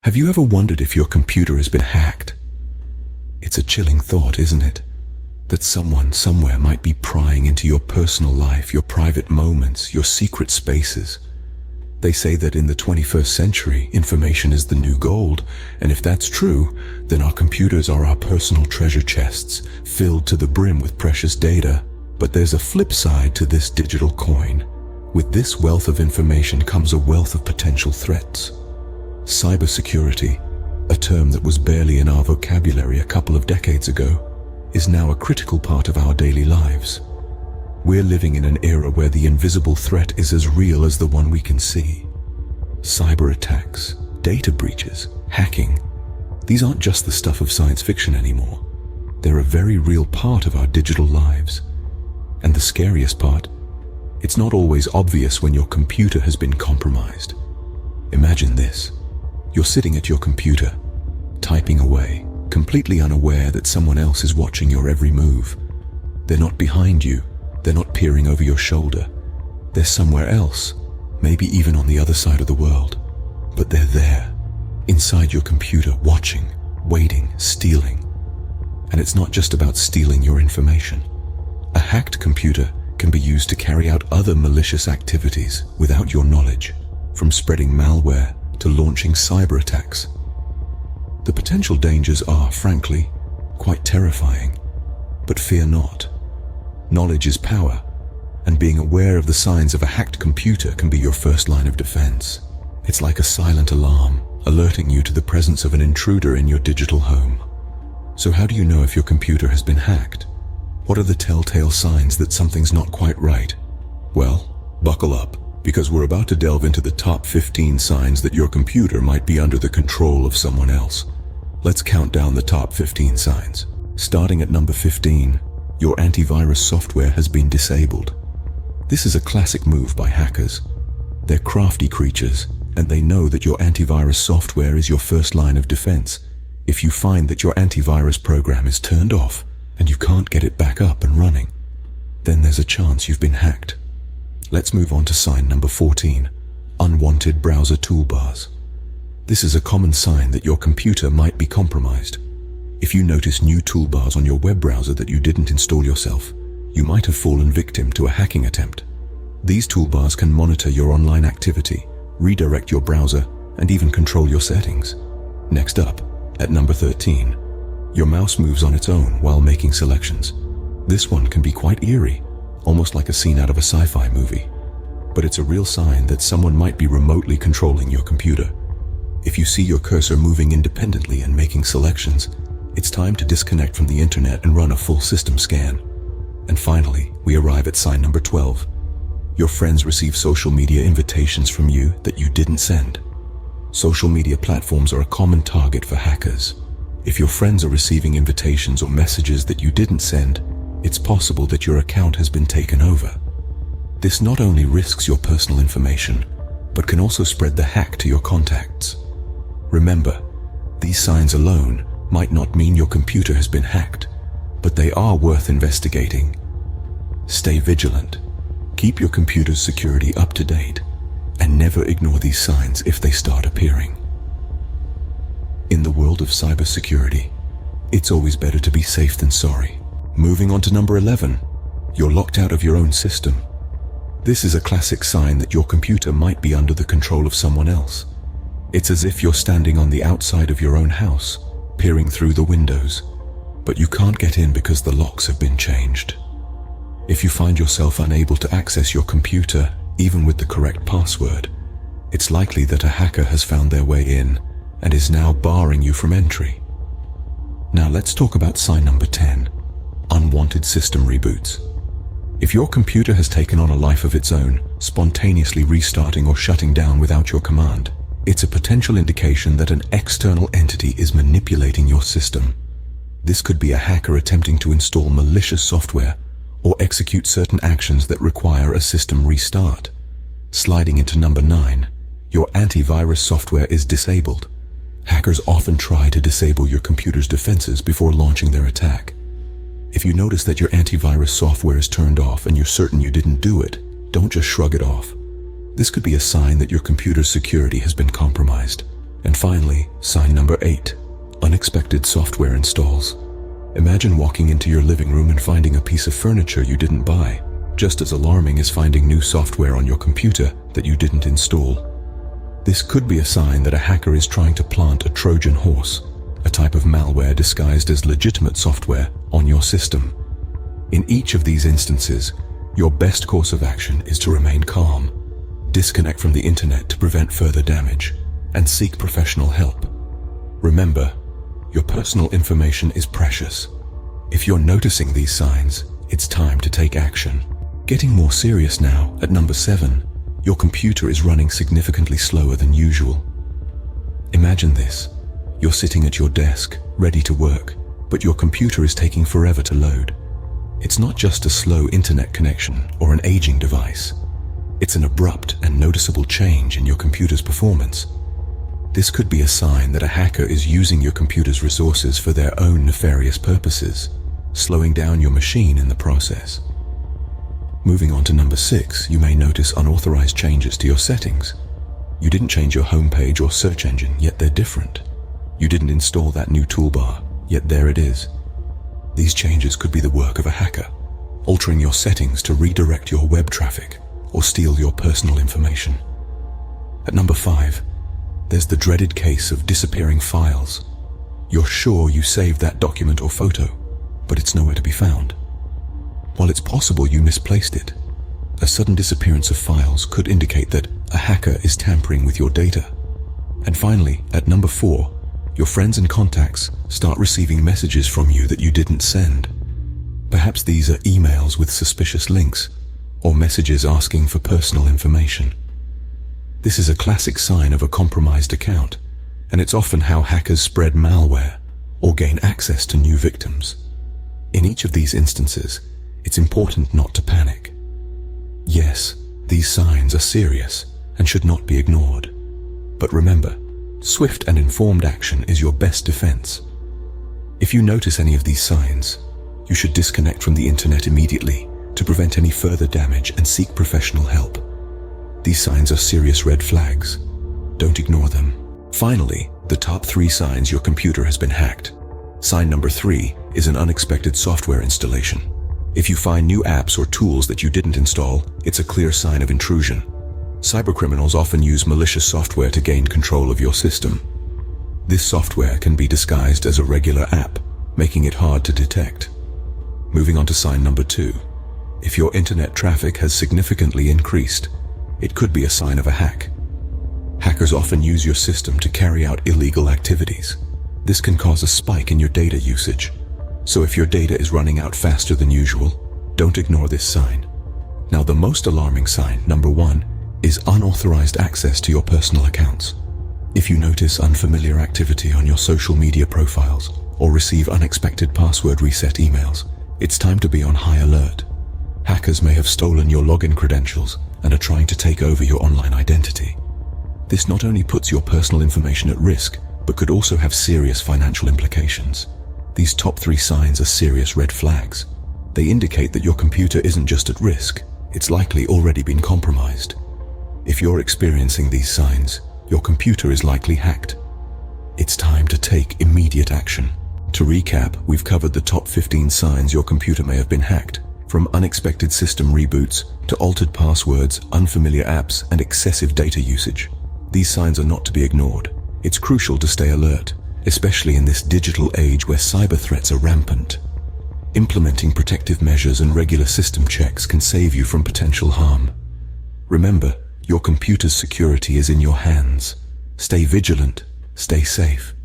Have you ever wondered if your computer has been hacked? It's a chilling thought, isn't it? That someone somewhere might be prying into your personal life, your private moments, your secret spaces. They say that in the 21st century, information is the new gold, and if that's true, then our computers are our personal treasure chests, filled to the brim with precious data. But there's a flip side to this digital coin. With this wealth of information comes a wealth of potential threats. Cybersecurity, a term that was barely in our vocabulary a couple of decades ago, is now a critical part of our daily lives. We're living in an era where the invisible threat is as real as the one we can see. Cyber attacks, data breaches, hacking, these aren't just the stuff of science fiction anymore. They're a very real part of our digital lives. And the scariest part, it's not always obvious when your computer has been compromised. Imagine this. You're sitting at your computer, typing away, completely unaware that someone else is watching your every move. They're not behind you, they're not peering over your shoulder. They're somewhere else, maybe even on the other side of the world. But they're there, inside your computer, watching, waiting, stealing. And it's not just about stealing your information. A hacked computer can be used to carry out other malicious activities without your knowledge, from spreading malware to launching cyber attacks. The potential dangers are, frankly, quite terrifying. But fear not. Knowledge is power, and being aware of the signs of a hacked computer can be your first line of defense. It's like a silent alarm, alerting you to the presence of an intruder in your digital home. So how do you know if your computer has been hacked? What are the telltale signs that something's not quite right? Well, buckle up, because we're about to delve into the top 15 signs that your computer might be under the control of someone else. Let's count down the top 15 signs. Starting at number 15, your antivirus software has been disabled. This is a classic move by hackers. They're crafty creatures, and they know that your antivirus software is your first line of defense. If you find that your antivirus program is turned off and you can't get it back up and running, then there's a chance you've been hacked. Let's move on to sign number 14, unwanted browser toolbars. This is a common sign that your computer might be compromised. If you notice new toolbars on your web browser that you didn't install yourself, you might have fallen victim to a hacking attempt. These toolbars can monitor your online activity, redirect your browser, and even control your settings. Next up, at number 13, your mouse moves on its own while making selections. This one can be quite eerie, almost like a scene out of a sci-fi movie. But it's a real sign that someone might be remotely controlling your computer. If you see your cursor moving independently and making selections, it's time to disconnect from the internet and run a full system scan. And finally, we arrive at sign number 12. Your friends receive social media invitations from you that you didn't send. Social media platforms are a common target for hackers. If your friends are receiving invitations or messages that you didn't send, it's possible that your account has been taken over. This not only risks your personal information, but can also spread the hack to your contacts. Remember, these signs alone might not mean your computer has been hacked, but they are worth investigating. Stay vigilant, keep your computer's security up to date, and never ignore these signs if they start appearing. In the world of cybersecurity, it's always better to be safe than sorry. Moving on to number 11, you're locked out of your own system. This is a classic sign that your computer might be under the control of someone else. It's as if you're standing on the outside of your own house, peering through the windows, but you can't get in because the locks have been changed. If you find yourself unable to access your computer, even with the correct password, it's likely that a hacker has found their way in and is now barring you from entry. Now let's talk about sign number 10, unwanted system reboots. If your computer has taken on a life of its own, spontaneously restarting or shutting down without your command, it's a potential indication that an external entity is manipulating your system. This could be a hacker attempting to install malicious software or execute certain actions that require a system restart. Sliding into number 9, your antivirus software is disabled. Hackers often try to disable your computer's defenses before launching their attack. If you notice that your antivirus software is turned off and you're certain you didn't do it, don't just shrug it off. This could be a sign that your computer's security has been compromised. And finally, sign number 8, unexpected software installs. Imagine walking into your living room and finding a piece of furniture you didn't buy. Just as alarming as finding new software on your computer that you didn't install. This could be a sign that a hacker is trying to plant a Trojan horse, a type of malware disguised as legitimate software, on your system. In each of these instances, your best course of action is to remain calm, disconnect from the internet to prevent further damage, and seek professional help. Remember, your personal information is precious. If you're noticing these signs, it's time to take action. Getting more serious now, at number 7, your computer is running significantly slower than usual. Imagine this. You're sitting at your desk, ready to work, but your computer is taking forever to load. It's not just a slow internet connection or an aging device. It's an abrupt and noticeable change in your computer's performance. This could be a sign that a hacker is using your computer's resources for their own nefarious purposes, slowing down your machine in the process. Moving on to number 6, you may notice unauthorized changes to your settings. You didn't change your homepage or search engine, yet they're different. You didn't install that new toolbar, yet there it is. These changes could be the work of a hacker, altering your settings to redirect your web traffic or steal your personal information. At number 5, there's the dreaded case of disappearing files. You're sure you saved that document or photo, but it's nowhere to be found. While it's possible you misplaced it, a sudden disappearance of files could indicate that a hacker is tampering with your data. And finally, at number 4, your friends and contacts start receiving messages from you that you didn't send. Perhaps these are emails with suspicious links, or messages asking for personal information. This is a classic sign of a compromised account, and it's often how hackers spread malware or gain access to new victims. In each of these instances, it's important not to panic. Yes, these signs are serious and should not be ignored. But remember, swift and informed action is your best defense. If you notice any of these signs, you should disconnect from the internet immediately to prevent any further damage and seek professional help. These signs are serious red flags. Don't ignore them. Finally, the top 3 signs your computer has been hacked. Sign number 3 is an unexpected software installation. If you find new apps or tools that you didn't install, it's a clear sign of intrusion. Cybercriminals often use malicious software to gain control of your system. This software can be disguised as a regular app, making it hard to detect. Moving on to sign number 2. If your internet traffic has significantly increased, it could be a sign of a hack. Hackers often use your system to carry out illegal activities. This can cause a spike in your data usage. So if your data is running out faster than usual, don't ignore this sign. Now the most alarming sign, number 1, is unauthorized access to your personal accounts. If you notice unfamiliar activity on your social media profiles or receive unexpected password reset emails, it's time to be on high alert. Hackers may have stolen your login credentials and are trying to take over your online identity. This not only puts your personal information at risk, but could also have serious financial implications. These top 3 signs are serious red flags. They indicate that your computer isn't just at risk, it's likely already been compromised. If you're experiencing these signs, your computer is likely hacked. It's time to take immediate action. To recap, we've covered the top 15 signs your computer may have been hacked, from unexpected system reboots to altered passwords, unfamiliar apps, and excessive data usage. These signs are not to be ignored. It's crucial to stay alert, especially in this digital age where cyber threats are rampant. Implementing protective measures and regular system checks can save you from potential harm. Remember, your computer's security is in your hands. Stay vigilant, stay safe.